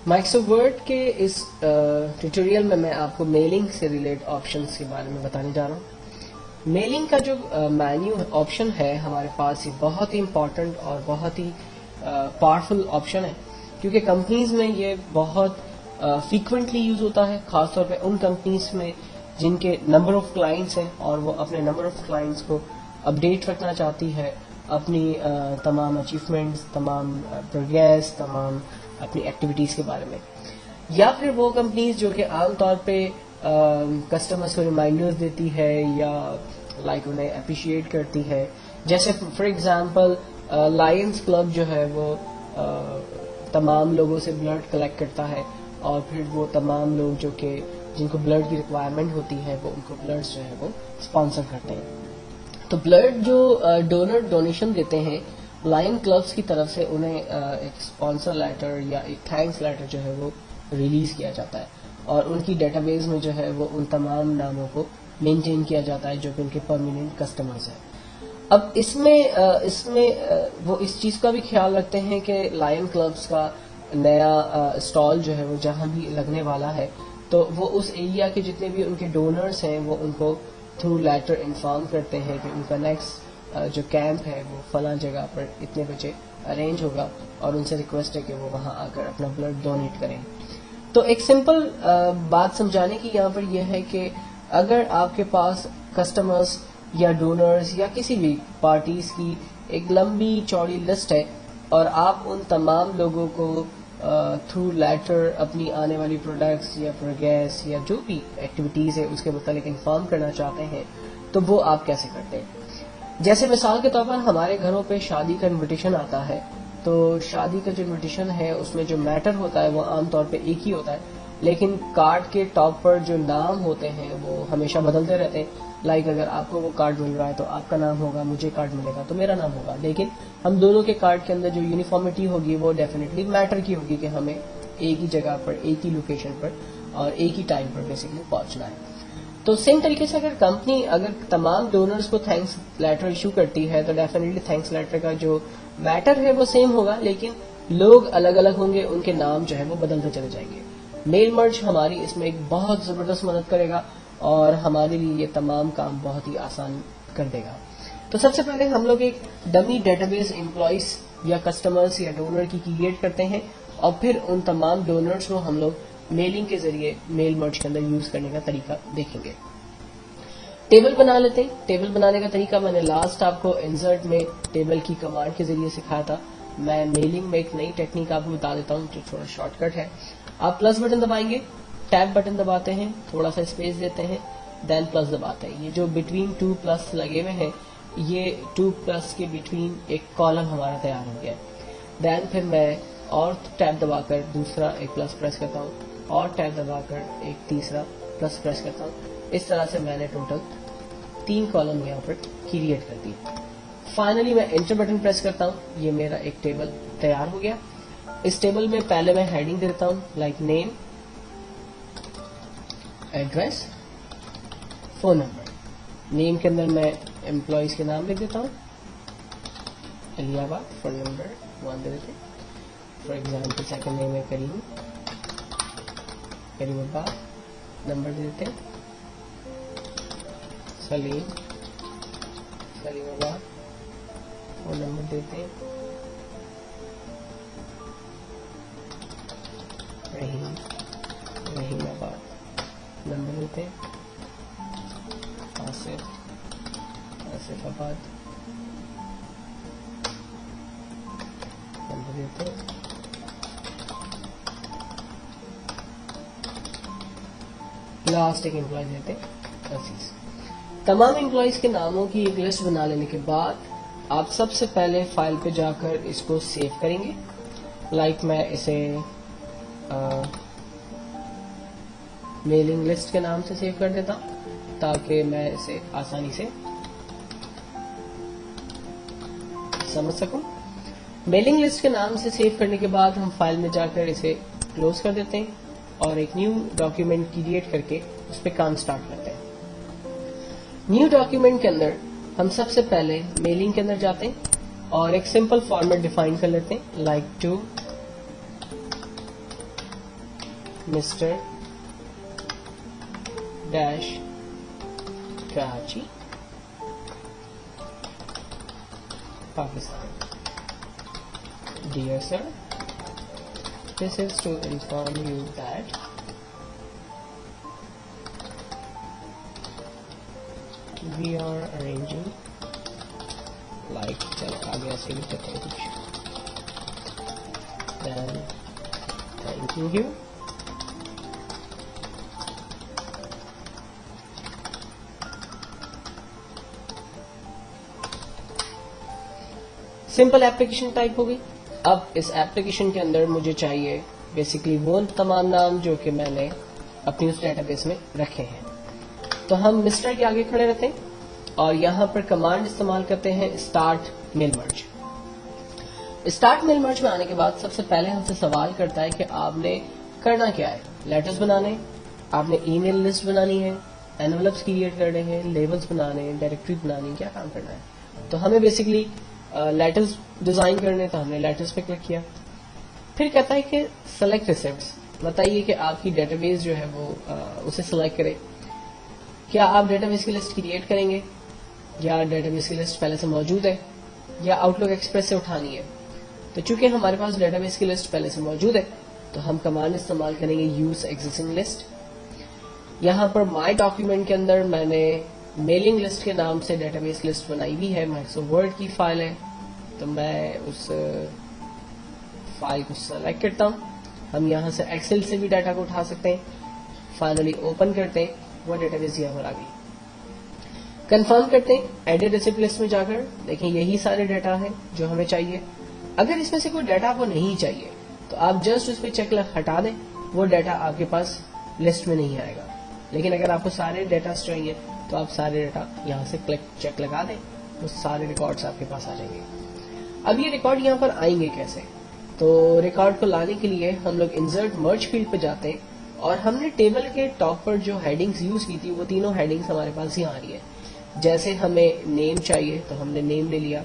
Microsoft word کے اس tutorial میں آپ کو میلنگ سے ریلیٹ آپشنس کے بارے میں بتانے جا رہا ہوں. میلنگ کا جو مینیو آپشن ہے ہمارے پاس، یہ بہت ہی امپورٹنٹ اور بہت ہی پاورفل آپشن ہے، کیونکہ کمپنیز میں یہ بہت فریکوینٹلی یوز ہوتا ہے، خاص طور پہ ان کمپنیز میں جن کے نمبر آف کلائنٹس ہیں اور وہ اپنے نمبر آف کلائنٹس کو اپڈیٹ رکھنا چاہتی ہے، اپنی تمام اچیومنٹس، تمام پروگریس، تمام اپنی ایکٹیویٹیز کے بارے میں. یا پھر وہ کمپنیز جو کہ عام طور پہ کسٹمرز کو ریمائنڈرز دیتی ہے یا انہیں اپریشیٹ کرتی ہے، جیسے فار ایگزامپل لائنز کلب جو ہے وہ تمام لوگوں سے بلڈ کلیکٹ کرتا ہے، اور پھر وہ تمام لوگ جو کہ جن کو بلڈ کی ریکوائرمنٹ ہوتی ہے وہ ان کو بلڈ جو ہے وہ اسپانسر کرتے ہیں. تو بلڈ جو ڈونر ڈونیشن دیتے ہیں لائن کلبس کی طرف سے، انہیں ایک اسپانسر لیٹر یا ایک تھینکس لیٹر جو ہے وہ ریلیز کیا جاتا ہے، اور ان کی ڈیٹا بیس میں جو ہے وہ ان تمام ناموں کو مینٹین کیا جاتا ہے جو کہ ان کے پرماننٹ کسٹمرز ہیں. اب اس میں وہ اس چیز کا بھی خیال رکھتے ہیں کہ لائن کلبس کا نیا اسٹال جو ہے وہ جہاں بھی لگنے والا ہے تو وہ اس ایریا کے جتنے بھی ان کے ڈونرز ہیں وہ ان کو تھرو لیٹر انفارم کرتے ہیں کہ ان کا نیکسٹ جو کیمپ ہے وہ فلاں جگہ پر اتنے بجے ارینج ہوگا، اور ان سے ریکویسٹ ہے کہ وہ وہاں آ کر اپنا بلڈ ڈونیٹ کریں. تو ایک سمپل بات سمجھانے کی یہاں پر یہ ہے کہ اگر آپ کے پاس کسٹمرز یا ڈونرز یا کسی بھی پارٹیز کی ایک لمبی چوڑی لسٹ ہے، اور آپ ان تمام لوگوں کو تھرو لیٹر اپنی آنے والی پروڈکٹس یا پروگریس یا جو بھی ایکٹیویٹیز ہے اس کے متعلق انفارم کرنا چاہتے ہیں، تو وہ آپ کیسے کرتے ہیں؟ جیسے مثال کے طور پر ہمارے گھروں پہ شادی کا انویٹیشن آتا ہے، تو شادی کا جو انویٹیشن ہے اس میں جو میٹر ہوتا ہے وہ عام طور پہ ایک ہی ہوتا ہے، لیکن کارڈ کے ٹاپ پر جو نام ہوتے ہیں وہ ہمیشہ بدلتے رہتے ہیں. اگر آپ کو وہ کارڈ مل رہا ہے تو آپ کا نام ہوگا، مجھے کارڈ ملے گا تو میرا نام ہوگا، لیکن ہم دونوں کے کارڈ کے اندر جو یونیفارمٹی ہوگی وہ ڈیفینیٹلی میٹر کی ہوگی کہ ہمیں ایک ہی جگہ پر، ایک ہی لوکیشن پر اور ایک ہی ٹائم پر بیسکلی پہنچنا ہے. تو سیم طریقے سے اگر تمام ڈونرز کو تھینکس لیٹر ایشو کرتی ہے تو ڈیفینیٹلی تھینکس لیٹر کا جو میٹر ہے وہ سیم ہوگا، لیکن لوگ الگ الگ ہوں گے، ان کے نام جو ہے وہ بدلتے چلے جائیں گے. میل مرج ہماری اس میں ایک بہت زبردست مدد کرے گا اور ہمارے لیے یہ تمام کام بہت ہی آسان کر دے گا. تو سب سے پہلے ہم لوگ ایک ڈمی ڈیٹا بیس امپلائیز یا کسٹمرز یا ڈونر کی کریٹ کرتے ہیں، اور پھر ان تمام ڈونرز کو ہم لوگ میلنگ کے ذریعے میل مرج کے اندر یوز کرنے کا طریقہ دیکھیں گے. ٹیبل بنا لیتے ہیں. ٹیبل بنانے کا طریقہ میں نے لاسٹ آپ کو انسرٹ میں ٹیبل کی کمانڈ کے ذریعے سکھایا تھا. میں میلنگ میں ایک نئی ٹیکنیک آپ کو بتا دیتا ہوں جو تھوڑا شارٹ کٹ ہے. آپ پلس بٹن دبائیں گے، ٹیب بٹن دباتے ہیں، تھوڑا سا اسپیس دیتے ہیں، دین پلس دباتے ہیں. یہ جو بٹوین 2 پلس لگے ہوئے ہیں، یہ 2 پلس کے بٹوین ایک کالم ہمارا تیار ہو گیا. دین پھر میں اور ٹیب دبا کر دوسرا ایک پلس پریس کرتا ہوں، اور ٹیب دبا کر ایک تیسرا پلس پریس کرتا ہوں. اس طرح سے میں نے ٹوٹل 3 کالم یہاں پر کریٹ کر دی. فائنلی میں انٹر بٹن پریس کرتا ہوں، یہ میرا ایک ٹیبل تیار ہو گیا. اس ٹیبل میں پہلے میں ہیڈنگ دیتا ہوں لائک نیم، ایڈریس، فون نمبر. نیم کے اندر میں امپلائیز کے نام لکھ دیتا ہوں، علی آباد. فون نمبر 1 دے دیتے ہیں. فار ایگزامپل سیکنڈ نیم ہے کریم، کریم آباد. نمبر دے دیتے ہیں سلیم، سلیم آباد. فون نمبر دیتے ہیں رحیم، رحیم آباد. نمبر دیتے ہیں آصف، آصف آباد. نمبر دیتے ہیں لاسٹ ایک امپلائی دیتے ہیں عزیز. تمام امپلائیز کے ناموں کی ایک لسٹ بنا لینے کے بعد آپ سب سے پہلے فائل پہ جا کر اس کو سیو کریں گے. میں اسے میلنگ لسٹ کے نام سے سیو کر دیتا ہوں تاکہ میں اسے آسانی سے سمجھ سکوں. میلنگ لسٹ کے نام سے سیو کرنے کے بعد ہم فائل میں جا کر اسے کلوز کر دیتے ہیں اور ایک نیو ڈاکیومنٹ کریٹ کر کے اس پہ کام سٹارٹ کرتے ہیں. نیو ڈاکیومنٹ کے اندر ہم سب سے پہلے میلنگ کے اندر جاتے ہیں اور ایک سمپل فارمیٹ ڈیفائن کر لیتے ہیں like to Mr. Dash Karachi, Pakistan. Dear sir, this is to inform you that we are arranging, like चलो आगे ऐसे लिख देते हैं कुछ, then thanking you. Simple application type होगी. अब इस एप्लीकेशन के अंदर मुझे चाहिए बेसिकली वो तमाम नाम जो कि मैंने अपनी उस डेटाबेस में रखे हैं. तो हम मिस्टर के आगे खड़े रहते हैं और यहाँ पर कमांड इस्तेमाल करते हैं start mail merge. Start mail merge में आने के बाद सबसे पहले हमसे सवाल करता है कि आपने करना क्या है. लेटर्स बनाने, आपने ईमेल लिस्ट बनानी है, एनवलप्स क्रिएट करने हैं, लेबल्स बनाने, डायरेक्टरी बनानी, क्या काम करना है. तो हमें बेसिकली लेटर्स डिजाइन करने, तो हमने लेटर्स पे क्लिक किया. फिर कहता है कि सेलेक्ट रिसिप्ट्स, बताइए कि आपकी डेटाबेस जो है वो उसे सिलेक्ट करे. क्या आप डेटाबेस की लिस्ट क्रिएट करेंगे या डेटाबेस की लिस्ट पहले से मौजूद है या आउटलुक एक्सप्रेस से उठानी है. तो चूंकि हमारे पास डेटाबेस की लिस्ट पहले से मौजूद है तो हम कमांड इस्तेमाल करेंगे यूज एग्जिस्टिंग लिस्ट. यहाँ पर माई डॉक्यूमेंट के अंदर मैंने मेलिंग लिस्ट के नाम से डेटाबेस लिस्ट बनाई हुई है. माइक्रोसॉफ्ट वर्ड की फाइल है, तो मैं उस फाइल को सेलेक्ट करता हूँ. हम यहाँ से एक्सेल से भी डाटा को उठा सकते हैं. फाइनली ओपन करते हैं, वो डेटाबेस यहाँ पर आ गई. कंफर्म करते हैं, एडिट रिसिप्ट लिस्ट में जाकर देखें यही सारे डाटा है जो हमें चाहिए. अगर इसमें से कोई डाटा आपको नहीं चाहिए तो आप जस्ट उस पर चेक हटा दें, वो डाटा आपके पास लिस्ट में नहीं आएगा. लेकिन अगर आपको सारे डाटा चाहिए तो आप सारे डाटा यहाँ से क्लिक चेक लगा दें, वो सारे रिकॉर्ड्स आपके पास आ जाएंगे. अब ये रिकॉर्ड यहाँ पर आएंगे कैसे. तो रिकॉर्ड को लाने के लिए हम लोग इंसर्ट मर्ज फील्ड पे जाते हैं और हमने टेबल के टॉप पर जो हेडिंग्स यूज की थी वो तीनों हेडिंग्स हमारे पास यहाँ आ रही है. जैसे हमें नेम चाहिए तो हमने नेम ले लिया,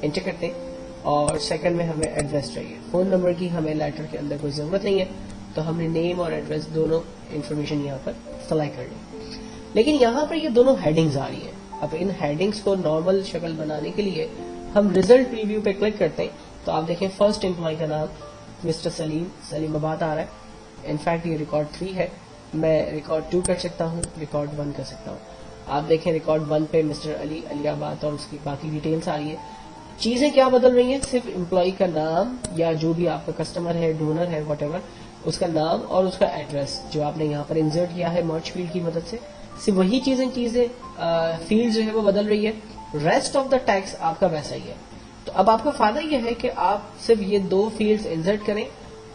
एंटर करते हैं. और सेकंड में हमें एड्रेस चाहिए. फोन नंबर की हमें लेटर के अंदर कोई जरूरत नहीं है, तो हमने नेम और एड्रेस दोनों इन्फॉर्मेशन यहाँ पर सेलेक्ट कर ली. लेकिन यहाँ पर ये दोनों हेडिंग्स आ रही हैं. अब इन हेडिंग्स को नॉर्मल शक्ल बनाने के लिए हम रिजल्ट प्रीव्यू पे क्लिक करते हैं, तो आप देखें फर्स्ट एम्प्लॉय का नाम मिस्टर सलीमाबाद आ रहा है. इनफैक्ट ये रिकॉर्ड 3 है. मैं रिकॉर्ड 2 कर सकता हूँ, रिकॉर्ड 1 कर सकता हूँ. आप देखें रिकॉर्ड 1 पे मिस्टर अलियाबाद और उसकी बाकी डिटेल्स आ रही है. चीजें क्या बदल रही हैं, सिर्फ एम्प्लॉय का नाम या जो भी आपका कस्टमर है, डोनर है, व्हाटएवर, उसका नाम और उसका एड्रेस जो आपने यहाँ पर इंसर्ट किया है मर्ज फील्ड की मदद से, सिर्फ वही चीजें फील्ड जो है वो बदल रही है. रेस्ट ऑफ द टेक्स्ट आपका वैसा ही है. तो अब आपका फायदा यह है कि आप सिर्फ ये 2 फील्ड्स इंसर्ट करें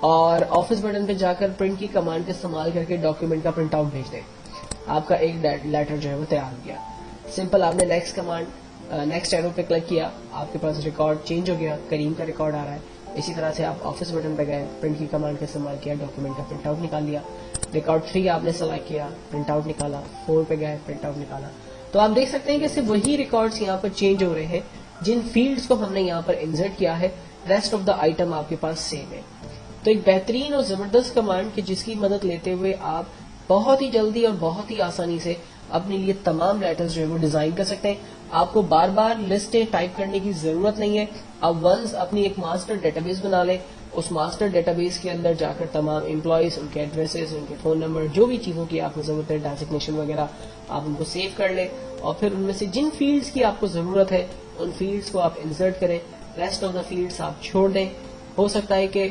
और ऑफिस बटन पे जाकर प्रिंट की कमांड का इस्तेमाल करके डॉक्यूमेंट का प्रिंट आउट भेज दें. आपका एक लेटर जो है वो तैयार हो गया. सिंपल आपने नेक्स्ट एरो पे क्लिक किया, आपके पास रिकॉर्ड चेंज हो गया, करीम का रिकॉर्ड आ रहा है. इसी तरह से आप ऑफिस बटन पे गए, प्रिंट की कमांड का इस्तेमाल किया, डॉक्यूमेंट का प्रिंट आउट निकाल लिया. रिकॉर्ड 3 आपने सेलेक्ट किया, प्रिंट आउट निकाला. 4 पे गए, प्रिंट आउट निकाला. तो आप देख सकते हैं कि सिर्फ वही रिकॉर्ड्स यहाँ पर चेंज हो रहे हैं जिन फील्ड्स को हमने यहाँ पर इंसर्ट किया है. रेस्ट ऑफ द आइटम आपके पास सेम है. तो एक बेहतरीन और जबरदस्त कमांड की जिसकी मदद लेते हुए आप बहुत ही जल्दी और बहुत ही आसानी से अपने लिए तमाम लेटर्स जो है वो डिजाइन कर सकते हैं. आपको बार बार लिस्टें टाइप करने की जरूरत नहीं है. आप वंस अपनी एक मास्टर डेटाबेस बना लें, उस मास्टर डेटाबेस के अंदर जाकर तमाम एम्प्लॉयज, उनके एड्रेसेस, उनके फोन नंबर, जो भी चीजों की आपको जरूरत है, डेजिग्नेशन वगैरह, आप उनको सेव कर लें और फिर उनमें से जिन फील्ड्स की आपको जरूरत है उन फील्ड्स को आप इंसर्ट करें. रेस्ट ऑफ द फील्ड्स आप छोड़ दें. हो सकता है कि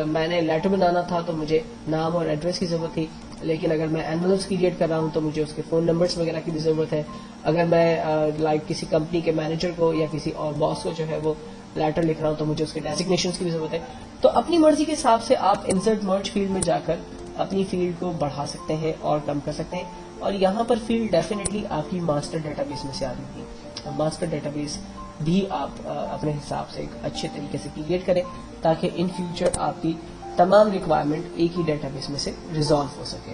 मैंने लेटर बनाना था तो मुझे नाम और एड्रेस की जरूरत थी, लेकिन अगर मैं एनवलप्स क्रिएट कर रहा हूं तो मुझे उसके फोन नंबर्स वगैरह की भी जरूरत है. अगर मैं किसी कंपनी के मैनेजर को या किसी और बॉस को जो है वो लेटर लिख रहा हूं तो मुझे उसके डेजिग्नेशन की भी जरूरत है. तो अपनी मर्जी के हिसाब से आप इंसर्ट मर्ज फील्ड में जाकर अपनी फील्ड को बढ़ा सकते हैं और कम कर सकते हैं. और यहाँ पर फील्ड डेफिनेटली आपकी मास्टर डेटाबेस में से आ रही थी. मास्टर डेटाबेस भी आप अपने हिसाब से एक अच्छे तरीके से क्रिएट करें ताकि इन फ्यूचर आपकी तमाम रिक्वायरमेंट एक ही डेटाबेस में से रिजॉल्व हो सके.